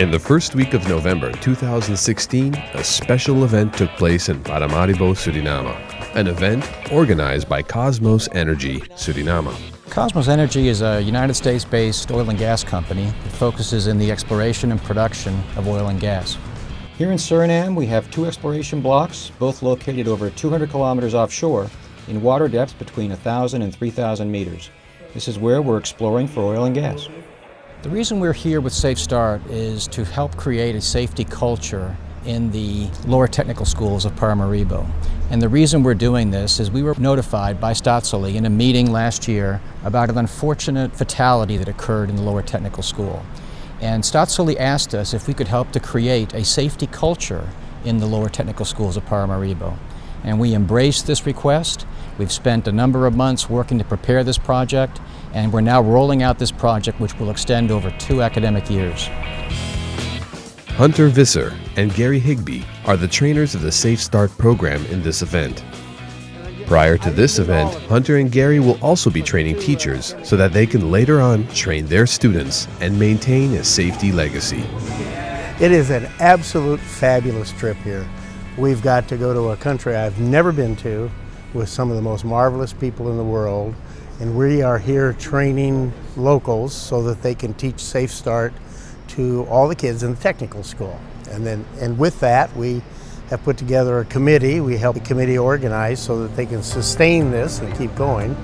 In the first week of November 2016, a special event took place in Paramaribo, Suriname. An event organized by Kosmos Energy, Suriname. Kosmos Energy is a United States-based oil and gas company that focuses in the exploration and production of oil and gas. Here in Suriname, we have 2 exploration blocks, both located over 200 kilometers offshore in water depths between 1,000 and 3,000 meters. This is where we're exploring for oil and gas. The reason we're here with SafeStart is to help create a safety culture in the lower technical schools of Paramaribo. And the reason we're doing this is we were notified by Staatsolie in a meeting last year about an unfortunate fatality that occurred in the lower technical school. And Staatsolie asked us if we could help to create a safety culture in the lower technical schools of Paramaribo. And we embraced this request. We've spent a number of months working to prepare this project, and we're now rolling out this project, which will extend over 2 academic years. Hunter Visser and Gary Higby are the trainers of the SafeStart program in this event. Prior to this event, Hunter and Gary will also be training teachers so that they can later on train their students and maintain a safety legacy. It is an absolute fabulous trip here. We've got to go to a country I've never been to with some of the most marvelous people in the world, and we are here training locals so that they can teach SafeStart to all the kids in the technical school. And with that, we have put together a committee. We help the committee organize so that they can sustain this and keep going.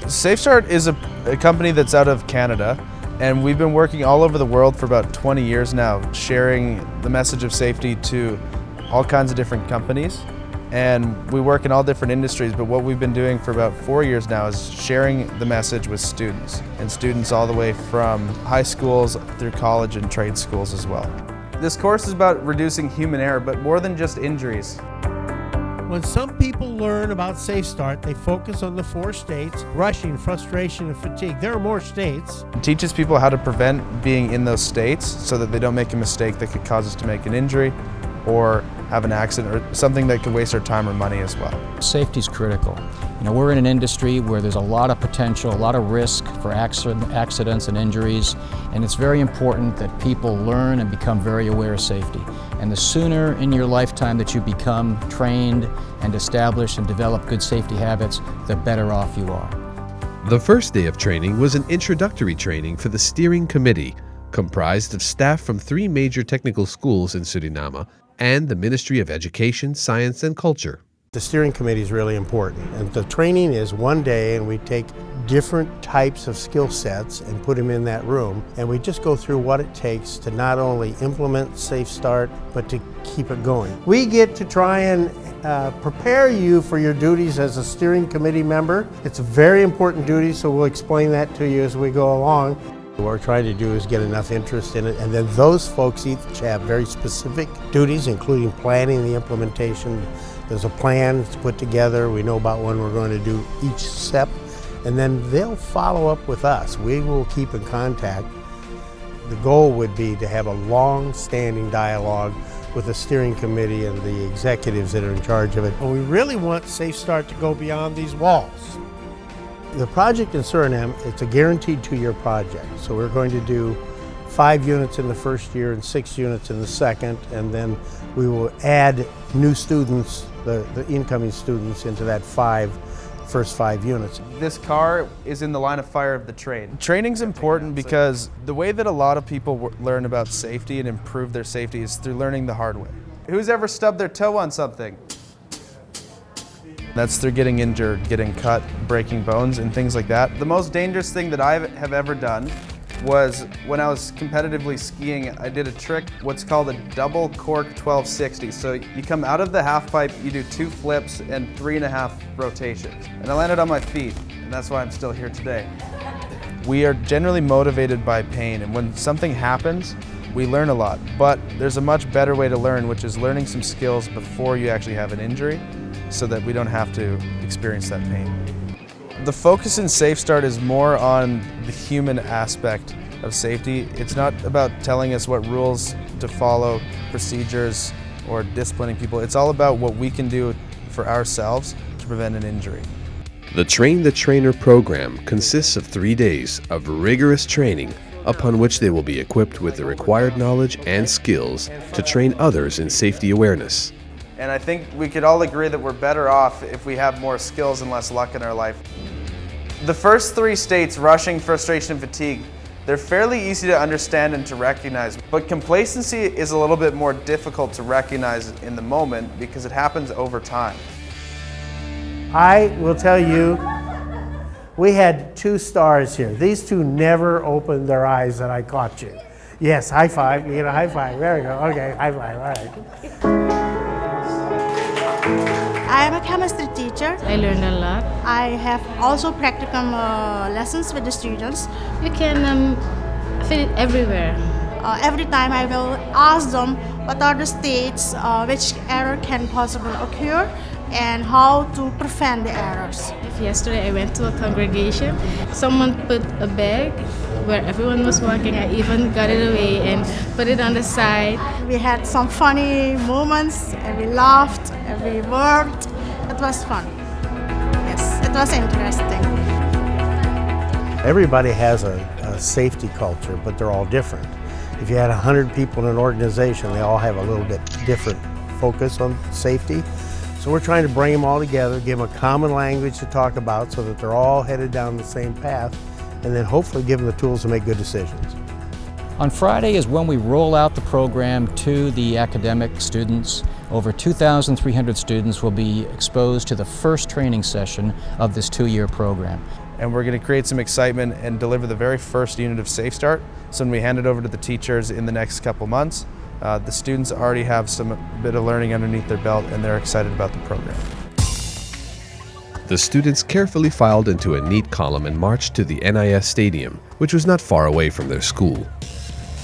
SafeStart is a company that's out of Canada, and we've been working all over the world for about 20 years now, sharing the message of safety to all kinds of different companies. And we work in all different industries, but what we've been doing for about 4 years now is sharing the message with students, and students all the way from high schools through college and trade schools as well. This course is about reducing human error, but more than just injuries. When some people learn about SafeStart, they focus on the 4 states: rushing, frustration, and fatigue. There are more states. It teaches people how to prevent being in those states so that they don't make a mistake that could cause us to make an injury or have an accident or something that could waste our time or money as well. Safety is critical. You know, we're in an industry where there's a lot of potential, a lot of risk for accidents and injuries, and it's very important that people learn and become very aware of safety. And the sooner in your lifetime that you become trained and establish and develop good safety habits, the better off you are. The first day of training was an introductory training for the steering committee, comprised of staff from 3 major technical schools in Suriname and the Ministry of Education, Science and Culture. The steering committee is really important, and the training is 1 day, and we take different types of skill sets and put them in that room, and we just go through what it takes to not only implement SafeStart, but to keep it going. We get to try and prepare you for your duties as a steering committee member. It's a very important duty, so we'll explain that to you as we go along. What we're trying to do is get enough interest in it, and then those folks each have very specific duties, including planning the implementation. There's a plan that's put together. We know about when we're going to do each step, and then they'll follow up with us. We will keep in contact. The goal would be to have a long-standing dialogue with the steering committee and the executives that are in charge of it. But we really want SafeStart to go beyond these walls. The project in Suriname, it's a guaranteed 2-year project. So we're going to do 5 units in the first year and 6 units in the second, and then we will add new students, the incoming students, into that first 5 units. This car is in the line of fire of the train. Training's important because the way that a lot of people learn about safety and improve their safety is through learning the hard way. Who's ever stubbed their toe on something? That's through getting injured, getting cut, breaking bones, and things like that. The most dangerous thing that I have ever done was when I was competitively skiing. I did a trick, what's called a double cork 1260. So you come out of the half pipe, you do 2 flips and 3.5 rotations. And I landed on my feet, and that's why I'm still here today. We are generally motivated by pain, and when something happens, we learn a lot. But there's a much better way to learn, which is learning some skills before you actually have an injury, so that we don't have to experience that pain. The focus in SafeStart is more on the human aspect of safety. It's not about telling us what rules to follow, procedures, or disciplining people. It's all about what we can do for ourselves to prevent an injury. The Train the Trainer program consists of 3 days of rigorous training upon which they will be equipped with the required knowledge and skills to train others in safety awareness. And I think we could all agree that we're better off if we have more skills and less luck in our life. The first 3 states, rushing, frustration, and fatigue, they're fairly easy to understand and to recognize, but complacency is a little bit more difficult to recognize in the moment because it happens over time. I will tell you, we had 2 stars here. These 2 never opened their eyes that I caught you. Yes, high five, you get a high five. There we go. Okay, high five, all right. I am a chemistry teacher. I learned a lot. I have also practicum lessons with the students. You can fit it everywhere. Every time I will ask them what are the states, which error can possibly occur, and how to prevent the errors. If yesterday I went to a congregation, someone put a bag where everyone was walking. I even got it away and put it on the side. We had some funny moments, and we laughed, and we worked. It was fun. Yes, it was interesting. Everybody has a safety culture, but they're all different. If you had 100 people in an organization, they all have a little bit different focus on safety. So we're trying to bring them all together, give them a common language to talk about so that they're all headed down the same path, and then hopefully give them the tools to make good decisions. On Friday is when we roll out the program to the academic students. Over 2,300 students will be exposed to the first training session of this 2-year program. And we're going to create some excitement and deliver the very first unit of SafeStart. So when we hand it over to the teachers in the next couple months, the students already have some bit of learning underneath their belt and they're excited about the program. The students carefully filed into a neat column and marched to the NIS Stadium, which was not far away from their school.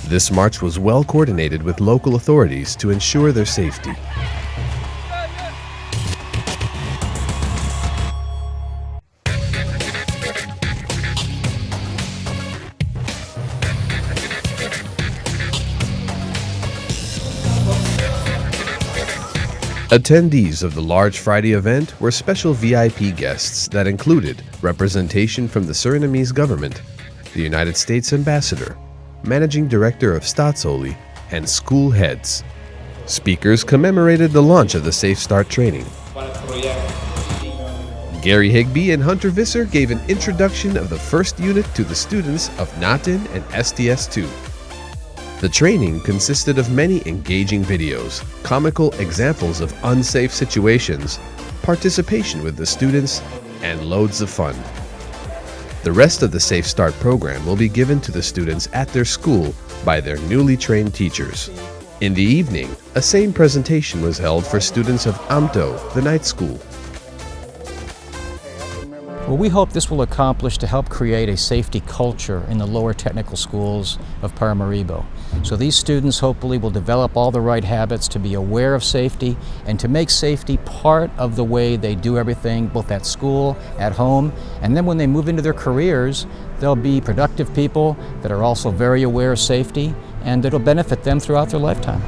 This march was well coordinated with local authorities to ensure their safety. Attendees of the large Friday event were special VIP guests that included representation from the Surinamese government, the United States Ambassador, Managing Director of StaatSolie, and school heads. Speakers commemorated the launch of the SafeStart training. Gary Higby and Hunter Visser gave an introduction of the first unit to the students of NATIN and STS2. The training consisted of many engaging videos, comical examples of unsafe situations, participation with the students, and loads of fun. The rest of the SafeStart program will be given to the students at their school by their newly trained teachers. In the evening, a same presentation was held for students of AMTO, the night school. Well, we hope this will accomplish to help create a safety culture in the lower technical schools of Paramaribo. So these students hopefully will develop all the right habits to be aware of safety and to make safety part of the way they do everything, both at school, at home, and then when they move into their careers, they'll be productive people that are also very aware of safety, and it'll benefit them throughout their lifetime.